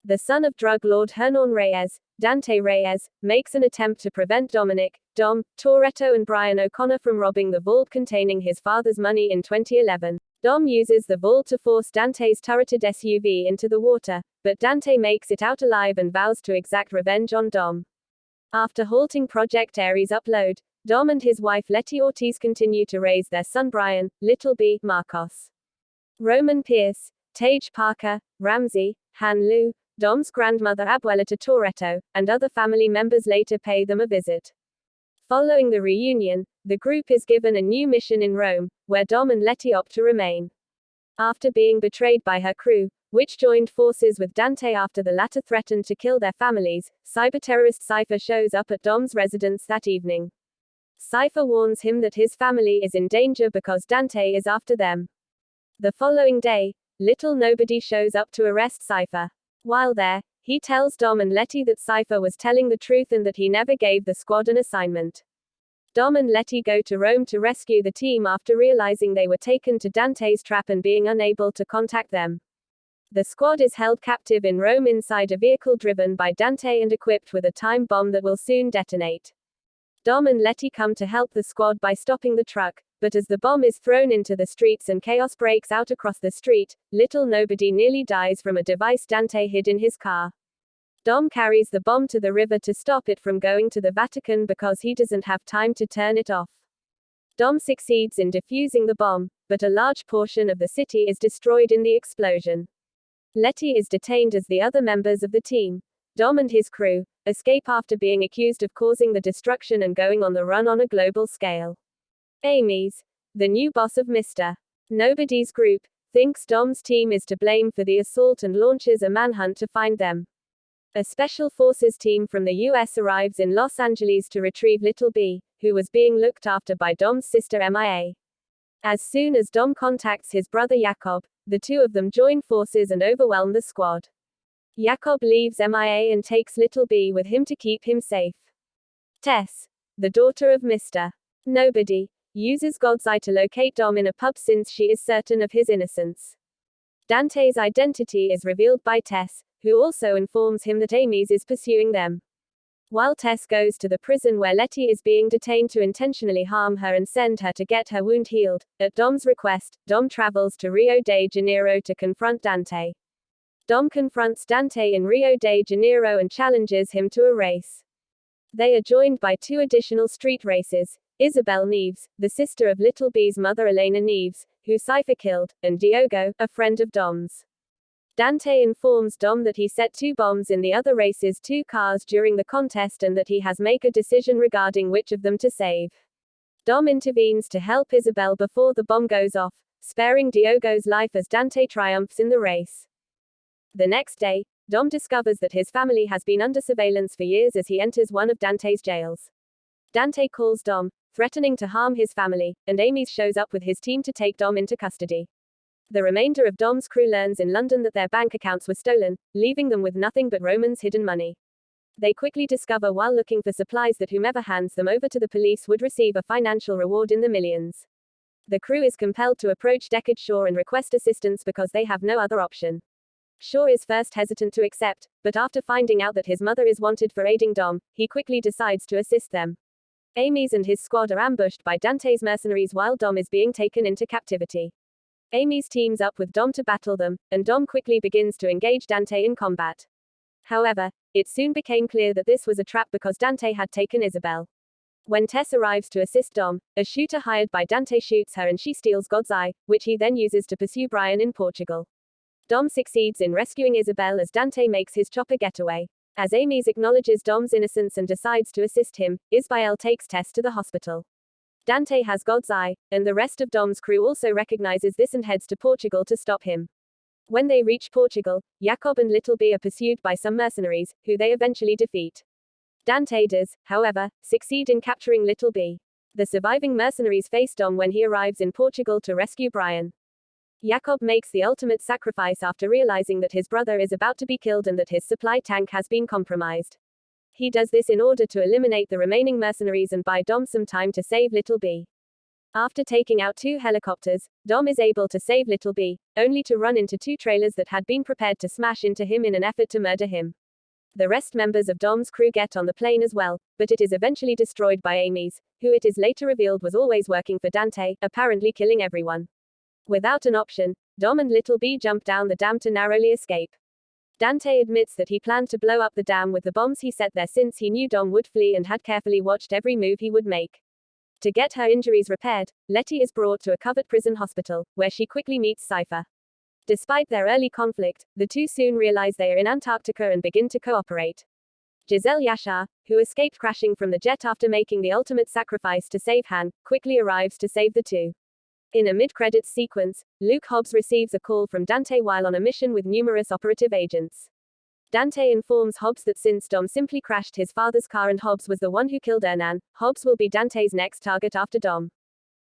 The son of drug lord Hernán Reyes, Dante Reyes, makes an attempt to prevent Dominic, Dom, Toretto and Brian O'Conner from robbing the vault containing his father's money in 2011. Dom uses the vault to force Dante's turreted SUV into the water, but Dante makes it out alive and vows to exact revenge on Dom. After halting Project Ares upload, Dom and his wife Letty Ortiz continue to raise their son Brian, Little B, Marcos. Roman Pearce, Tej Parker, Ramsey, Han Lu, Dom's grandmother Abuelita Toretto, and other family members later pay them a visit. Following the reunion, the group is given a new mission in Rome, where Dom and Letty opt to remain. After being betrayed by her crew, which joined forces with Dante after the latter threatened to kill their families, cyberterrorist Cipher shows up at Dom's residence that evening. Cipher warns him that his family is in danger because Dante is after them. The following day, Little Nobody shows up to arrest Cipher. While there, he tells Dom and Letty that Cipher was telling the truth and that he never gave the squad an assignment. Dom and Letty go to Rome to rescue the team after realizing they were taken to Dante's trap and being unable to contact them. The squad is held captive in Rome inside a vehicle driven by Dante and equipped with a time bomb that will soon detonate. Dom and Letty come to help the squad by stopping the truck, but as the bomb is thrown into the streets and chaos breaks out across the street, Little Nobody nearly dies from a device Dante hid in his car. Dom carries the bomb to the river to stop it from going to the Vatican because he doesn't have time to turn it off. Dom succeeds in defusing the bomb, but a large portion of the city is destroyed in the explosion. Letty is detained as the other members of the team, Dom and his crew, escape after being accused of causing the destruction and going on the run on a global scale. Amy's, the new boss of Mr. Nobody's group, thinks Dom's team is to blame for the assault and launches a manhunt to find them. A special forces team from the US arrives in Los Angeles to retrieve Little B, who was being looked after by Dom's sister MIA. As soon as Dom contacts his brother Jacob, the two of them join forces and overwhelm the squad. Jacob leaves MIA and takes Little B with him to keep him safe. Tess, the daughter of Mr. Nobody, uses God's eye to locate Dom in a pub since she is certain of his innocence. Dante's identity is revealed by Tess, who also informs him that Amy's is pursuing them. While Tess goes to the prison where Letty is being detained to intentionally harm her and send her to get her wound healed, at Dom's request, Dom travels to Rio de Janeiro to confront Dante. Dom confronts Dante in Rio de Janeiro and challenges him to a race. They are joined by two additional street races, Isabel Neves, the sister of Little B's mother Elena Neves, who Cipher killed, and Diogo, a friend of Dom's. Dante informs Dom that he set two bombs in the other race's two cars during the contest and that he has make a decision regarding which of them to save. Dom intervenes to help Isabel before the bomb goes off, sparing Diogo's life as Dante triumphs in the race. The next day, Dom discovers that his family has been under surveillance for years as he enters one of Dante's jails. Dante calls Dom, threatening to harm his family, and Amy's shows up with his team to take Dom into custody. The remainder of Dom's crew learns in London that their bank accounts were stolen, leaving them with nothing but Roman's hidden money. They quickly discover while looking for supplies that whomever hands them over to the police would receive a financial reward in the millions. The crew is compelled to approach Deckard Shaw and request assistance because they have no other option. Shaw is first hesitant to accept, but after finding out that his mother is wanted for aiding Dom, he quickly decides to assist them. Amy's and his squad are ambushed by Dante's mercenaries while Dom is being taken into captivity. Amy's teams up with Dom to battle them, and Dom quickly begins to engage Dante in combat. However, it soon became clear that this was a trap because Dante had taken Isabel. When Tess arrives to assist Dom, a shooter hired by Dante shoots her and she steals God's eye, which he then uses to pursue Brian in Portugal. Dom succeeds in rescuing Isabel as Dante makes his chopper getaway. As Amy's acknowledges Dom's innocence and decides to assist him, Isabel takes Tess to the hospital. Dante has God's eye, and the rest of Dom's crew also recognizes this and heads to Portugal to stop him. When they reach Portugal, Jacob and Little B are pursued by some mercenaries, who they eventually defeat. Dante does, however, succeed in capturing Little B. The surviving mercenaries face Dom when he arrives in Portugal to rescue Brian. Jacob makes the ultimate sacrifice after realizing that his brother is about to be killed and that his supply tank has been compromised. He does this in order to eliminate the remaining mercenaries and buy Dom some time to save Little B. After taking out 2 helicopters, Dom is able to save Little B, only to run into 2 trailers that had been prepared to smash into him in an effort to murder him. The rest members of Dom's crew get on the plane as well, but it is eventually destroyed by Amy's, who it is later revealed was always working for Dante, apparently killing everyone. Without an option, Dom and Little B jump down the dam to narrowly escape. Dante admits that he planned to blow up the dam with the bombs he set there since he knew Dom would flee and had carefully watched every move he would make. To get her injuries repaired, Letty is brought to a covered prison hospital, where she quickly meets Cipher. Despite their early conflict, the two soon realize they are in Antarctica and begin to cooperate. Giselle Yashar, who escaped crashing from the jet after making the ultimate sacrifice to save Han, quickly arrives to save the two. In a mid-credits sequence, Luke Hobbs receives a call from Dante while on a mission with numerous operative agents. Dante informs Hobbs that since Dom simply crashed his father's car and Hobbs was the one who killed Hernán, Hobbs will be Dante's next target after Dom.